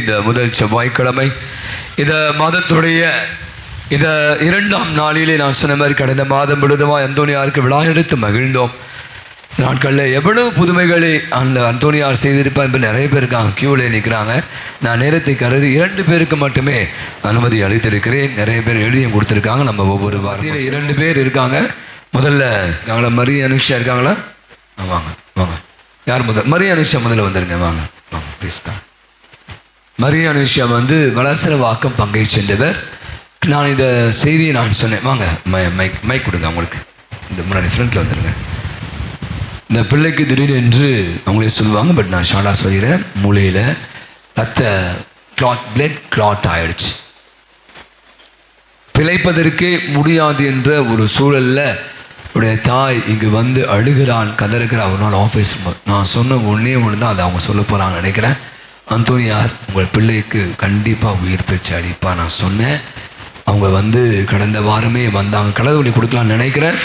இந்த முதல் செவ்வாய்க்கிழமை இந்த மாதத்துடைய இந்த 2ஆம் நாளிலே நான் சொன்ன மாதிரி கடந்த மாதம் முழுவதுமாக அந்தோனியாருக்கு விழா எடுத்து மகிழ்ந்தோம். நாட்களில் எவ்வளவு புதுமைகளை அந்த அந்தோனியார் செய்திருப்பார் என்பது நிறைய பேர் இருக்காங்க, கியூவில் நிற்கிறாங்க. நான் நேரத்தை கருதி 2 பேருக்கு மட்டுமே அனுமதி அளித்திருக்கிறேன். நிறைய பேர் எழுதியும் கொடுத்துருக்காங்க. நம்ம ஒவ்வொரு வாரத்தில் 2 பேர் இருக்காங்க. முதல்ல இருக்காங்களா? மரி அனுஷா இருக்காங்களா? வாங்க வாங்க. யார் முதல்? மரி அனுஷா முதல்ல வந்துடுங்க. வாங்க வாங்க ப்ளீஸ்க்கா. மரி அனுஷா வளசரவாக்கம் பங்கை சென்றவர். நான் இந்த செய்தியை நான் சொன்னேன். வாங்க மைக் கொடுங்க அவங்களுக்கு. இந்த முன்னாடி ஃப்ரண்ட்டில் வந்துடுங்க. இந்த பிள்ளைக்கு திடீரென்று அவங்களே சொல்லுவாங்க, பட் நான் ஷார்ட்டாக சொல்கிறேன். மூளையில் பிளட் கிளாட் ஆகிடுச்சு. பிழைப்பதற்கே முடியாது என்ற ஒரு சூழலில் உடைய தாய் இங்கே வந்து அழுகிறான், கதறுகிறான். ஒரு நாள் ஆஃபீஸ் நான் சொன்ன ஒன்று தான் அதை அவங்க சொல்ல போகிறாங்கன்னு நினைக்கிறேன். அந்தோனியார் உங்கள் பிள்ளைக்கு கண்டிப்பாக உயிர் பேச்சு அளிப்பா நான் சொன்னேன். அவங்க கடந்த வாரமே வந்தாங்க. கடவுளை கொடுக்கலான்னு நினைக்கிறேன்.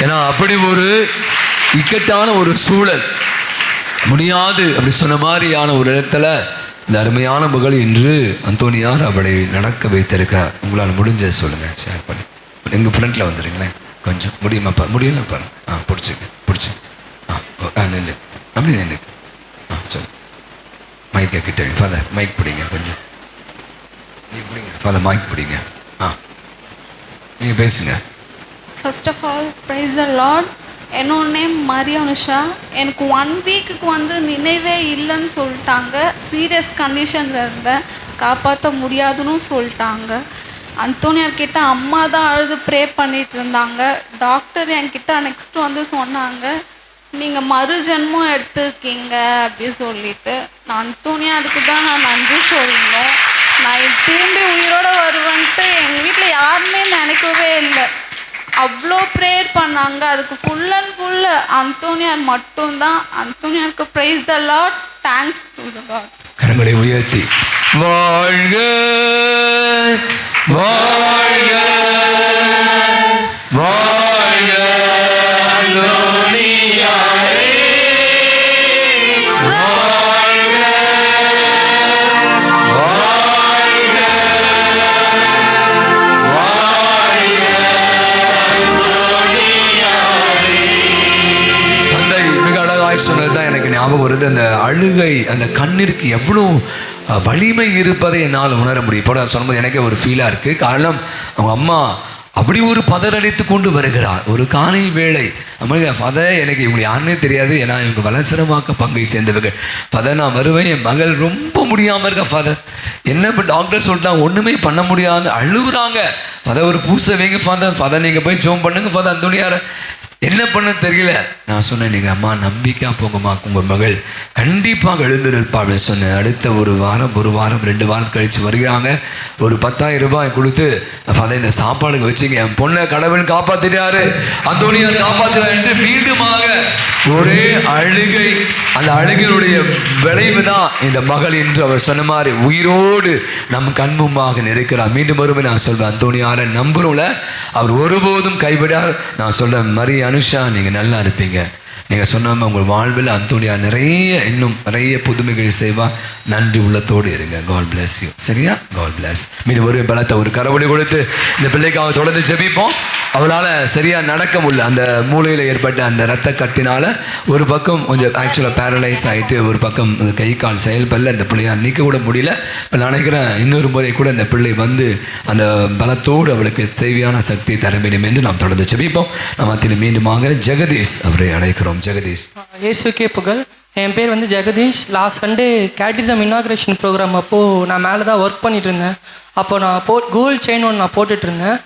ஏன்னா அப்படி ஒரு இக்கட்டான ஒரு சூழல், முடியாது அப்படி சொன்ன மாதிரியான ஒரு இடத்துல இந்த அருமையான மகள் இன்று அந்தோனியார் அவளை நடக்க வைத்திருக்க. உங்களால் முடிஞ்ச சொல்லுங்கள், ஷேர் பண்ணி. எங்கள் ஃப்ரெண்டில் வந்துடுங்களேன் கொஞ்சம். முடியுமாப்பா? முடியல பாருங்க. பிடிச்சி நின்று அப்படி நின்று சொல்லு. மைக்கை கிட்ட ஃபாதர் மைக் பிடிங்க கொஞ்சம். நீங்கள் பிடிங்க ஃபாதர், மைக் பிடிங்க. நீங்கள் பேசுங்க. First of all praise the lord. என்னோட நேம் மரி அனுஷா. எனக்கு 1 வீக்குக்கு நினைவே இல்லைன்னு சொல்லிட்டாங்க. சீரியஸ் கண்டிஷனில் இருந்தேன், காப்பாற்ற முடியாதுன்னு சொல்லிட்டாங்க. அந்தோனியார் கிட்ட அம்மா தான் அழுது ப்ரே பண்ணிட்டு இருந்தாங்க. டாக்டர் என்கிட்ட நெக்ஸ்ட் சொன்னாங்க, நீங்கள் மறு ஜென்மம் எடுத்துருக்கீங்க அப்படி சொல்லிட்டு. நான் அந்தோனியாருக்கு தான் நான் நன்றி சொல்லணும். நான் திரும்பி உயிரோடு வருவேன்ட்டு எங்கள் வீட்டில் யாருமே நினைக்கவே இல்லை. அவ்வளோ ப்ரேயர் பண்ணாங்க. அதுக்கு ஃபுல் அண்ட் ஃபுல் அந்தோனியார் மட்டும்தான். அந்தோனியாருக்கு praise the lord, thanks to the lord. கரங்களை உயர்த்தி வாழ்க வாழ்க வாழ்க அந்தோனியாரே வாழ்க வாழ்க வாழ்க அந்தோனியாரே. தந்தை மிக அழகாய் சொன்னதுதான் எனக்கு ஞாபகம் வருது. அந்த அழுகை, அந்த கண்ணிற்கு எவ்வளோ வலிமை இருப்பதை என்னால் உணர முடியும். இப்போ நான் சொன்னது எனக்கே ஒரு ஃபீலாக இருக்குது. காரணம், அவங்க அம்மா அப்படி ஒரு பதறடித்து கொண்டு வருகிறார். ஒரு காலை வேளை நம்மளுக்கு ஃபாதர், எனக்கு இவங்க யாருன்னே தெரியாது, ஏன்னா இவங்க வளசரவாக்க பங்கை சேர்ந்தவர்கள். ஃபாதர் நான் வருவேன், என் மகள் ரொம்ப முடியாமல் இருக்கா ஃபாதர். என்ன இப்போ டாக்டர் சொல்லிட்டாங்க, ஒன்றுமே பண்ண முடியாது, அழுகுறாங்க. ஃபாதர் ஒரு பூசை வைங்க ஃபாதர் நீங்கள் போய் ஜோம் பண்ணுங்க ஃபாதர். அந்தோனியார் என்ன பண்ண தெரியல. நான் சொன்னேன், நீங்கள் அம்மா நம்பிக்கையாக போங்கம்மா, உங்கள் மகள் கண்டிப்பாக எழுந்திருப்பாள் சொன்னேன். அடுத்த ஒரு வாரம் 2 வாரம் கழித்து வருகிறாங்க. ஒரு 10,000 ரூபாய் கொடுத்து ஃபாதர் இந்த சாப்பாடுக்கு வச்சுங்க, என் பொண்ணை கடவுள் காப்பாற்றிட்டாரு, அந்தோனியார் காப்பாற்றினார் என்று மீண்டுமாக ஒரே அழுகை. அந்த அழுகையுடைய விளைவு தான் இந்த மகள் என்று அவர் சொன்ன மாதிரி உயிரோடு நம் கண்மும்பாக நிற்கிறார். மீண்டும் ஒருமை நான் சொல்வேன், அந்தோனியாரை நம்புறோம்ல, அவர் ஒருபோதும் கைவிடார். நான் சொல்கிறேன், மரி அனுஷா நீங்கள் நல்லா இருப்பீங்க. நீங்கள் சொன்ன உங்கள் வாழ்வில் அந்தோனியார் இன்னும் நிறைய புதுமைகள் செய்வா. நன்றி உள்ளத்தோடு இருங்க. God bless you. சரியா? God bless. மீண்டும் ஒரு பலத்தை ஒரு கரவொலி கொடுத்து இந்த பிள்ளைக்காக தொடர்ந்து ஜெபிப்போம். அவளால் சரியாக நடக்க முடியல. அந்த மூளையில் ஏற்பட்ட அந்த இரத்த கட்டினால் ஒரு பக்கம் கொஞ்சம் ஆக்சுவலாக பேரலைஸ் ஆகிட்டு, ஒரு பக்கம் அந்த கை கால் செயல்படல. இந்த பிள்ளையால் நிற்க கூட முடியல. இப்போ நான் நினைக்கிறேன் இன்னொரு முறை கூட இந்த பிள்ளை அந்த பலத்தோடு அவளுக்கு தேவையான சக்தியை தர வேண்டும் என்று நாம் தொடர்ந்து ஜெபிப்போம். நம்ம அதில் மீண்டுமாக ஜெகதீஷ் அவரை அழைக்கிறோம். ஜெகதீஷ். இயேசுக்கே புகழ். என் பேர் Jagadish. Last Sunday catechism inauguration program அப்போது நான் மேலே தான் ஒர்க் பண்ணிகிட்டு இருந்தேன். அப்போ நான் கூகுள் செயின் ஒன்று நான் போட்டுட்ருந்தேன்.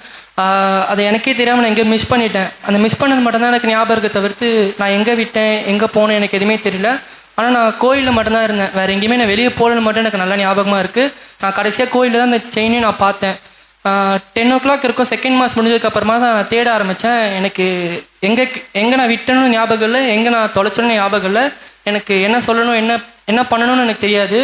அதை எனக்கே தெரியாமல் நான் எங்கே மிஸ் பண்ணிட்டேன். அந்த மிஸ் பண்ணது மட்டும்தான் எனக்கு ஞாபகம் இருக்க தவிர்த்து நான் எங்கே விட்டேன், எங்கே போனேன் எனக்கு எதுவுமே தெரியல. ஆனால் நான் கோயிலில் மட்டும்தான் இருந்தேன், வேறு எங்கேயுமே நான் வெளியே போகலன்னு மட்டும் எனக்கு நல்லா ஞாபகமாக இருக்குது. நான் கடைசியாக கோயிலில் தான் அந்த செயினையும் நான் பார்த்தேன். 10 o'clock இருக்கும். செகண்ட் மாஸ் முடிஞ்சதுக்கப்புறமா தான் நான் தேட ஆரம்பித்தேன். எனக்கு எங்கே நான் விட்டேன்னு ஞாபகம் இல்லை, எங்கே நான் தொலைச்சேன்னு ஞாபகம் இல்லை. எனக்கு என்ன சொல்லணும், என்ன பண்ணணும்னு எனக்கு தெரியாது.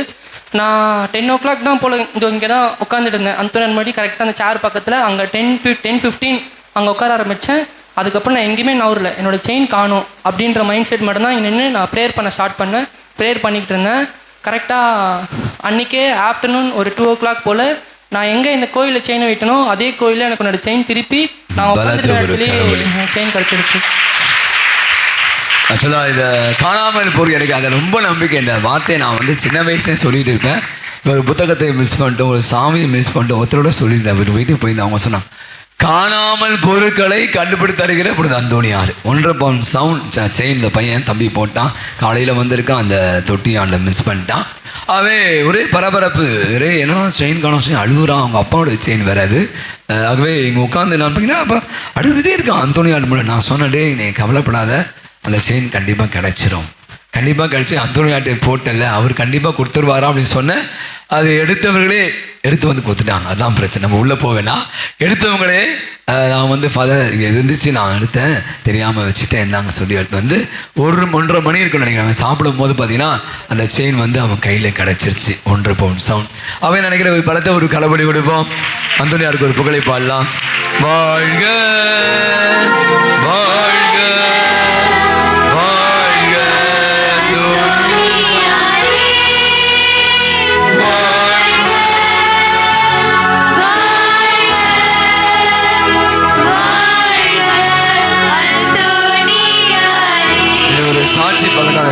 நான் 10 o'clock தான் போல் இங்கே தான் உட்காந்துட்டு இருந்தேன். அந்தோனியார் முன்னாடி கரெக்டாக அந்த சேர் பக்கத்தில். அங்கே 10:15 அங்கே உட்கார ஆரம்பித்தேன். அதுக்கப்புறம் நான் எங்கேயுமே நவரில், என்னோடய செயின் காணும் அப்படின்ற மைண்ட் செட் மட்டும்தான் நின்று நான் ப்ரேயர் பண்ண ஸ்டார்ட் பண்ணேன். ப்ரேயர் பண்ணிக்கிட்டு இருந்தேன். கரெக்டாக அன்றைக்கே ஆஃப்டர்நூன் ஒரு 2 o'clock போல் நான் எங்கே இந்த கோயிலில் செயினை வைக்கனோ அதே கோயிலில் எனக்கு என்னோட செயின் திருப்பி நான் உட்காந்துருக்க இடத்துலேயே செயின் கிடச்சிருச்சு. ஆக்சுவலாக இதை காணாமல் போகிற எனக்கு அதை ரொம்ப நம்பிக்கை. இந்த வார்த்தையை நான் வந்து சின்ன வயசுலேயே சொல்லிட்டு இருப்பேன். ஒரு புத்தகத்தை மிஸ் பண்ணிட்டோம், ஒரு சாமியை மிஸ் பண்ணிட்டோம். ஒருத்தரோட சொல்லியிருந்தேன், ஒரு வீட்டுக்கு போயிருந்தேன். அவங்க சொன்னாங்க, காணாமல் பொருட்களை கண்டுபிடித்து தருகிற இப்படி அந்தோணியார் 1.5 பவுன் செயின் இந்த பையன் தம்பி போட்டான். காலையில் வந்திருக்கான், அந்த தொட்டியாண்ட மிஸ் பண்ணிட்டான். அவன் ஒரே பரபரப்பு, ஒரே என்னன்னா செயின் காணும், செயின் அழுகுறான். அவங்க அப்பாவோட செயின் வராது. ஆகவே இங்கே உட்காந்து நான் பார்த்தீங்கன்னா அப்போ அழுதுகிட்டே இருக்கான் அந்தோணியார் மூலம். நான் சொன்னடே நீ கவலைப்படாத, அந்த செயின் கண்டிப்பாக கிடைச்சிரும், கண்டிப்பாக கிடைச்சி அந்தோணியார்ட்டை போட்டல அவர் கண்டிப்பாக கொடுத்துருவாரா அப்படின்னு சொன்னேன். அது எடுத்தவர்களே எடுத்து வந்து கொடுத்துட்டாங்க. அதுதான் பிரச்சனை. நம்ம உள்ளே போவேன்னா எடுத்தவங்களே நான் வந்து ஃபாதர் இங்கே இருந்துச்சு, நான் எடுத்தேன், தெரியாமல் வச்சுட்டேன், இருந்தாங்க சொல்லி எடுத்து வந்து 1.5 மணி இருக்குன்னு நினைக்கிறாங்க. சாப்பிடும் போது பார்த்தீங்கன்னா அந்த செயின் வந்து அவன் கையில் கிடச்சிருச்சு. 1.5 பவுன் சவுண்ட். அவன் நினைக்கிற ஒரு பலத்தை ஒரு களபடி கொடுப்போம். அந்தோணியாருக்கு ஒரு புகழை பாடலாம். வாழ்க வாழ்க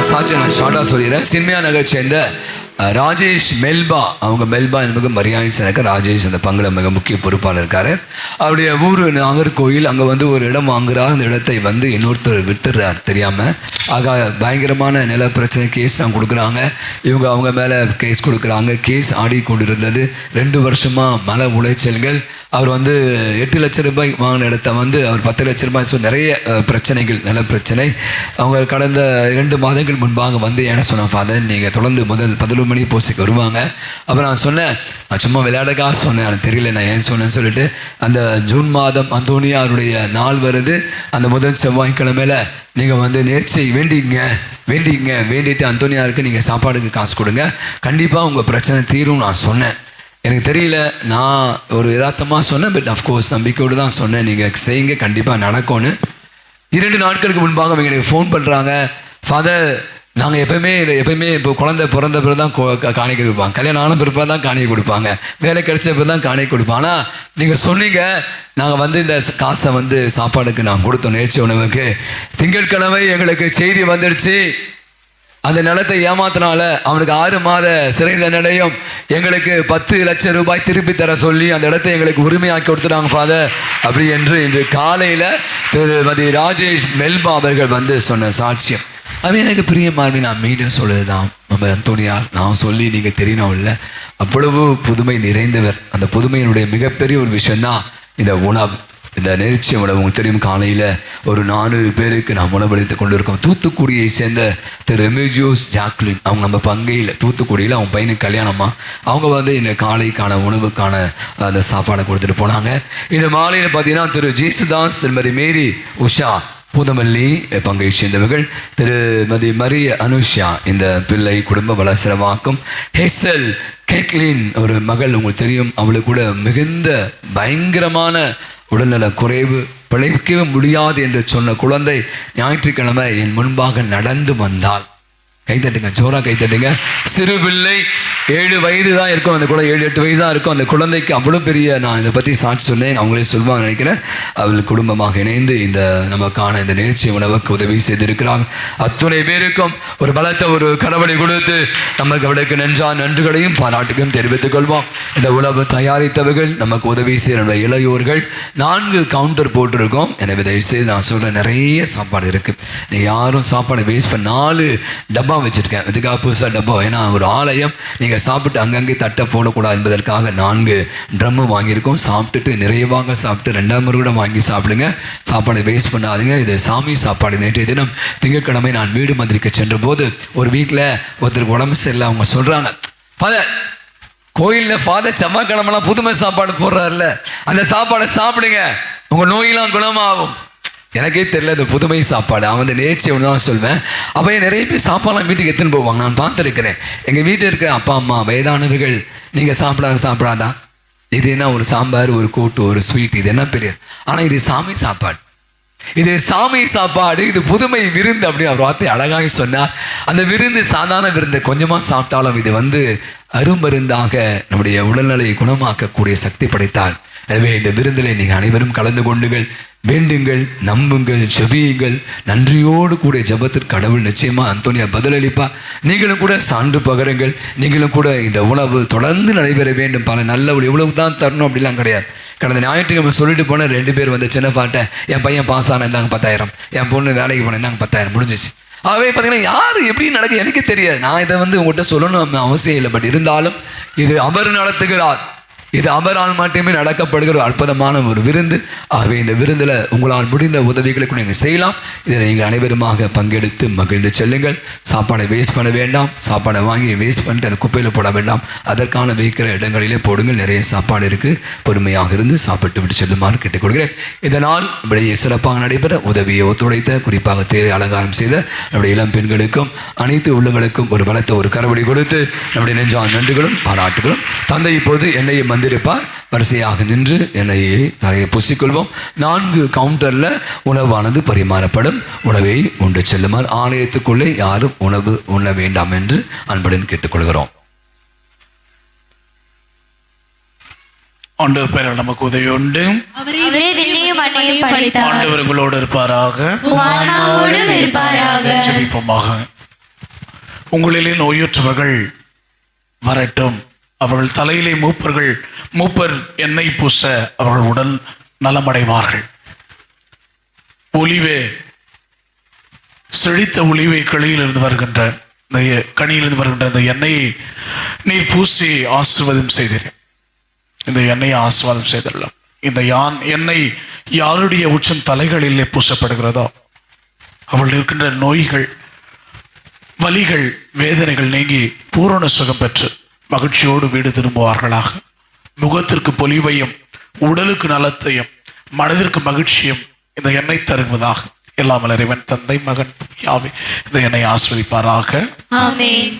சாட்சி நான் ஷார்ட்டாக சொல்லிடுறேன். சின்மயா நகர் சேர்ந்த ராஜேஷ் மெல்பா, அவங்க மெல்பா என்பது மரியாதை எனக்கு ராஜேஷ் அந்த பங்குல மிக முக்கிய பொறுப்பாளர் இருக்காரு. அவருடைய ஊர் நாகர்கோயில். அங்கே வந்து ஒரு இடம் வாங்குறார். அந்த இடத்தை வந்து இன்னொருத்தர் விட்டுறார் தெரியாமல். ஆக பயங்கரமான நில பிரச்சனை கேஸ் தான் கொடுக்குறாங்க. இவங்க அவங்க மேலே கேஸ் கொடுக்குறாங்க. கேஸ் ஆடிக்கொண்டிருந்தது. 2 வருஷமாக மன உளைச்சல்கள். அவர் வந்து 8 லட்ச ரூபாய் வாங்கின இடத்த வந்து அவர் 10 லட்ச ரூபாய். ஸோ நிறைய பிரச்சனைகள், நில பிரச்சனை. அவங்க கடந்த 2 மாதங்கள் முன்பாக வந்து என்ன சொன்ன ஃபாதர், நீங்கள் தொடர்ந்து முதல் 11 மணி போஸ்ட்டுக்கு வருவாங்க. அப்புறம் நான் சொன்னேன், நான் சும்மா விளையாடக்காக சொன்னேன், எனக்கு தெரியல நான் ஏன் சொன்னேன்னு சொல்லிட்டு. அந்த ஜூன் மாதம் அந்தோணியாருடைய நாள் வருது. அந்த முதல் செவ்வாய்க்கிழமையில் நீங்கள் வந்து நேர்ச்சை வேண்டிட்டு அந்தோணியாருக்கு நீங்கள் சாப்பாடுக்கு காசு கொடுங்க, கண்டிப்பாக உங்கள் பிரச்சனை தீரும் நான் சொன்னேன். எனக்கு தெரியல, நான் ஒரு யதார்த்தமாக சொன்னேன். பட் அஃப்கோர்ஸ் நம்பிக்கையோடு தான் சொன்னேன், நீங்கள் செய்யுங்க, கண்டிப்பாக நடக்கும்னு. 2 நாட்களுக்கு முன்பாக அவங்க எனக்கு ஃபோன் பண்ணுறாங்க. ஃபாதர், நாங்கள் எப்பயுமே இப்போ குழந்தை பிறந்த பிறகு தான் காணிக்கை கொடுப்பாங்க, கல்யாணம் ஆன பிறப்பாக தான் காணிக்கை கொடுப்பாங்க, வேலை கிடைச்ச பிறகு தான் காணிக்கை கொடுப்பாங்க. ஆனால் நீங்கள் சொன்னீங்க, நாங்கள் வந்து இந்த காசை வந்து சாப்பாடுக்கு நான் கொடுத்தோம், நேர்ச்சி உணவுக்கு. திங்கட்கிழமை எங்களுக்கு செய்தி வந்துடுச்சு, அந்த நிலத்தை ஏமாத்தினால அவனுக்கு 6 மாத சிறை தண்டனையும் எங்களுக்கு 10 லட்சம் ரூபாய் திருப்பி தர சொல்லி அந்த இடத்தை எங்களுக்கு உரிமையாக்கி கொடுத்துட்டாங்க ஃபாதர் அப்படி என்று இன்று காலையில் திருமதி ராஜேஷ் மெல்பா அவர்கள் வந்து சொன்ன சாட்சியம். அவன் எனக்கு பிரியமானி. நான் மீண்டும் சொல்லுதுதான், நம்ம அந்தோணியார் நான் சொல்லி நீங்கள் தெரியணும் இல்லை, அவ்வளவு புதுமை நிறைந்தவர். அந்த புதுமையினுடைய மிகப்பெரிய ஒரு விஷயந்தான் இந்த உணவு, இந்த நெரிச்சி உணவு. உங்களுக்கு தெரியும், காலையில் ஒரு 400 பேருக்கு நாம் உணவளித்து கொண்டு இருக்கோம். தூத்துக்குடியை சேர்ந்த திரு எமிஜியோஸ் ஜாக்லின், அவங்க நம்ம பங்கையில் தூத்துக்குடியில் அவங்க பையனுக்கு கல்யாணமா, அவங்க வந்து இந்த காலைக்கான உணவுக்கான அந்த சாப்பாடை கொடுத்துட்டு போனாங்க. இந்த மாலையில் பார்த்தீங்கன்னா திரு ஜேசுதாஸ், திருமதி மேரி உஷா பூதமல்லி பங்கை சேர்ந்தவர்கள், திருமதி மரிய அனுஷா இந்த பிள்ளை குடும்ப வளசரமாக்கும், ஹெசல் கேட்லின் ஒரு மகள், உங்களுக்கு தெரியும், அவளுக்கு கூட மிகுந்த பயங்கரமான உடல்நல குறைவு, பிழைக்கவே முடியாது என்று சொன்ன குழந்தை ஞாயிற்றுக்கிழமை என் முன்பாக நடந்து வந்தாள். கைத்தட்டுங்க, ஜோரா கைத்தட்டுங்க. சிறு பிள்ளை, 7 வயது தான் இருக்கும் அந்த குழந்தை, 7-8 வயது தான் இருக்கும் அந்த குழந்தைக்கு. அவ்வளோ பெரிய, நான் இதை பற்றி சாட்சி சொன்னேன், அவங்களே சொல்லுவாங்க நினைக்கிறேன். அவள் குடும்பமாக இணைந்து இந்த நமக்கான இந்த நிகழ்ச்சி உணவுக்கு உதவி செய்திருக்கிறாங்க. அத்துணை பேருக்கும் ஒரு பலத்தை ஒரு கரவடை கொடுத்து நமக்கு அவளுக்கு நன்றிகளையும் பாராட்டுகளையும் தெரிவித்துக் கொள்வோம். இந்த உணவு தயாரித்தவர்கள், நமக்கு உதவி செய்கிற இளையோர்கள். 4 கவுண்டர் போட்டிருக்கோம். எனவே தயவுசெய்து நான் சொல்கிறேன், நிறைய சாப்பாடு இருக்குது. நீங்கள் யாரும் சாப்பாடு வேஸ்ட் பண்ண 4 டப்பா வச்சுருக்கேன். இதுக்காக புதுசாக டப்பா, ஏன்னா ஒரு ஆலயம், நீங்கள் சாப்பிட்டு அங்கங்கே தட்டை போடக்கூடாது என்பதற்காக 4 ட்ரம்மு வாங்கியிருக்கோம். சாப்பிட்டுட்டு நிறைவாக சாப்பிட்டு 2ஆம் முறை கூட வாங்கி சாப்பிடுங்க, சாப்பாடு வேஸ்ட் பண்ணாதீங்க. இது சாமி சாப்பாடு. நேற்றைய தினம் திங்கட்கிழமை நான் வீடு மந்திரிக்க சென்ற போது ஒரு வீட்டில் ஒருத்தருக்கு உடம்பு சரியில்லை. அவங்க சொல்கிறாங்க, ஃபாதர் கோயிலில் ஃபாதர் செவ்வாய்க்கிழமெல்லாம் புதுமை சாப்பாடு போடுறாருல, அந்த சாப்பாடை சாப்பிடுங்க, உங்கள் நோயெல்லாம் குணமாகும். எனக்கே தெரியல இந்த புதுமை சாப்பாடு. அவன் வந்து நேர்ச்சி ஒன்று தான் சொல்வேன். அப்போ நிறைய பேர் சாப்பாடுலாம் வீட்டுக்கு எடுத்துன்னு போவாங்க, நான் பார்த்துருக்கிறேன். எங்கள் வீட்டில் இருக்கிற அப்பா அம்மா வயதானவர்கள், நீங்கள் சாப்பிடாதா, இது என்ன ஒரு சாம்பார், ஒரு கூட்டு, ஒரு ஸ்வீட், இது என்ன பெரிய, ஆனால் இது சாமி சாப்பாடு. இது சாமி சாப்பாடு, இது புதுமை விருந்து அப்படின்னு அவர் வார்த்தை அழகாக சொன்னார். அந்த விருந்து சாதாரண விருந்து, கொஞ்சமாக சாப்பிட்டாலும் இது அருமருந்தாக நம்முடைய உடல்நிலையை குணமாக்கக்கூடிய சக்தி படைத்தார். எனவே இந்த விருந்தில் நீங்கள் அனைவரும் கலந்து கொண்டுங்கள், வேண்டுங்கள், நம்புங்கள், ஜெபியுங்கள். நன்றியோடு கூட ஜெபத்திற்கு கடவுள் நிச்சயமாக அந்தோனியா பதிலளிப்பார். நீங்களும் கூட சான்று பகருங்கள். நீங்களும் கூட இந்த உணவு தொடர்ந்து நடைபெற வேண்டும். பல நல்ல இவ்வளவு தான் தரணும் அப்படிலாம் கிடையாது. கடந்த ஞாயிற்றுக்கிழமை சொல்லிட்டு போன 2 பேர் சின்ன பாட்டை, என் பையன் பாஸ் ஆன இருந்தாங்க 10,000, என் பொண்ணு வேலைக்கு போன இருந்தாங்க 10,000, முடிஞ்சிச்சு. ஆகவே பார்த்தீங்கன்னா யார் எப்படி நடக்க எனக்கு தெரியாது. நான் இதை உங்கள்கிட்ட சொல்லணும் அவசியம் இல்லை. பட் இருந்தாலும் இது அவர் நடத்துகிறார். இது அவரால் மட்டுமே நடக்கப்படுகிற அற்புதமான ஒரு விருந்து. ஆகவே இந்த விருந்தில் உங்களால் முடிந்த உதவிகளுக்கு நீங்கள் செய்யலாம். இதில் நீங்கள் அனைவருமாக பங்கெடுத்து மகிழ்ந்து செல்லுங்கள். சாப்பாடை வேஸ்ட் பண்ண வேண்டாம். சாப்பாடை வாங்கி வேஸ்ட் பண்ணிட்டு அதை குப்பையில் போட வேண்டாம். அதற்கான வைக்கிற இடங்களிலே போடுங்கள். நிறைய சாப்பாடு இருக்குது. பொறுமையாக இருந்து சாப்பிட்டு விட்டு செல்லுமாறு கேட்டுக்கொள்கிறேன். இதனால் இப்படியே சிறப்பாக நடைபெற உதவியை ஒத்துழைத்த, குறிப்பாக தேரை அலங்காரம் செய்த நம்முடைய இளம் பெண்களுக்கும் அனைத்து உள்ளங்களுக்கும் ஒரு பலத்த ஒரு கரவடி கொடுத்து நம்முடைய நெஞ்சான் நன்றிகளும் பாராட்டுகளும். தந்தை இப்போது என்னையும் வந்திருப்பார். வரிசையாக நின்று எண்ணெயை தலையை பூசிக்கொள்வோம். 4 கவுண்டரில் உணவானது பரிமாறப்படும். உணவை உண்டு செல்லுமாறு ஆலயத்துக்குள்ளே யாரும் உணவு உண்ண வேண்டாம் என்று அன்புடன் கேட்டுக்கொள்கிறோம். ஆண்டவர் பெயரால் நமக்கு உதவி உண்டு. ஆண்டவர் உங்களோடு இருப்பாராக. ஜெபிப்போமாக. உங்களிலே நோயுற்றவர்கள் வரட்டும். அவர்கள் தலையிலே மூப்பர் எண்ணெய் பூச அவர்கள் உடல் நலமடைவார்கள். செழித்த ஒளிவை கனியிலிருந்து வருகின்ற இந்த எண்ணெயை நீர் பூசி ஆசீர்வாதம் செய்தீர்கள். இந்த எண்ணெயை ஆசீர்வாதம் செய்துள்ளோம். இந்த எண்ணெய் யாருடைய உச்சம் தலைகளிலே பூசப்படுகிறதோ அவர்கள் இருக்கின்ற நோய்கள், வலிகள், வேதனைகள் நீங்கி பூரண சுகம் பெற்று மகிழ்ச்சியோடு வீடு திரும்புவார்களாக. முகத்திற்கு பொலிவையும் உடலுக்கு நலத்தையும் மனதிற்கு மகிழ்ச்சியும் இந்த எண்ணெய் தருவதாக. எல்லாம் இறைவன் தந்தை மகன் யாவே இந்த எண்ணெய் ஆஸ்வதிப்பாராக. ஆமென்.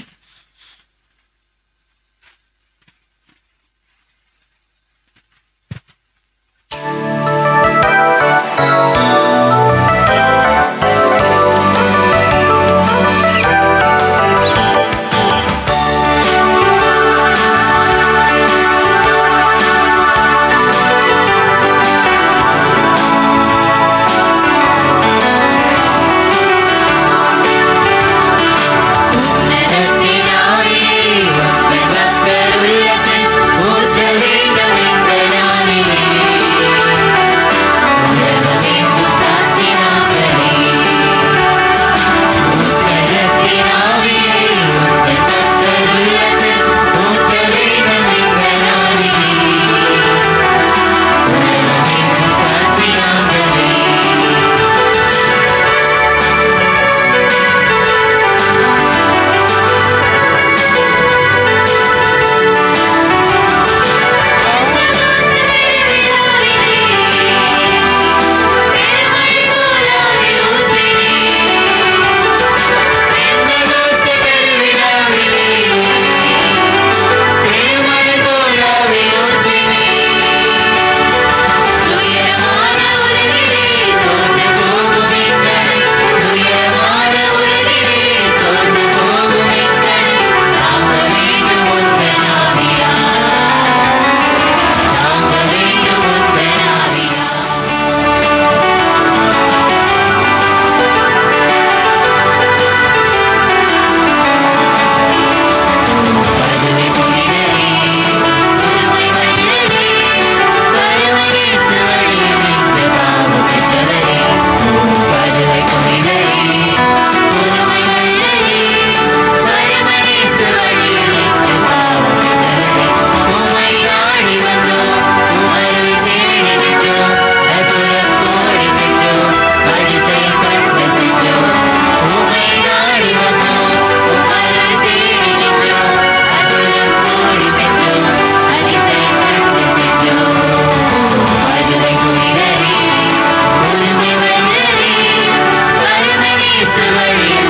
Sorry.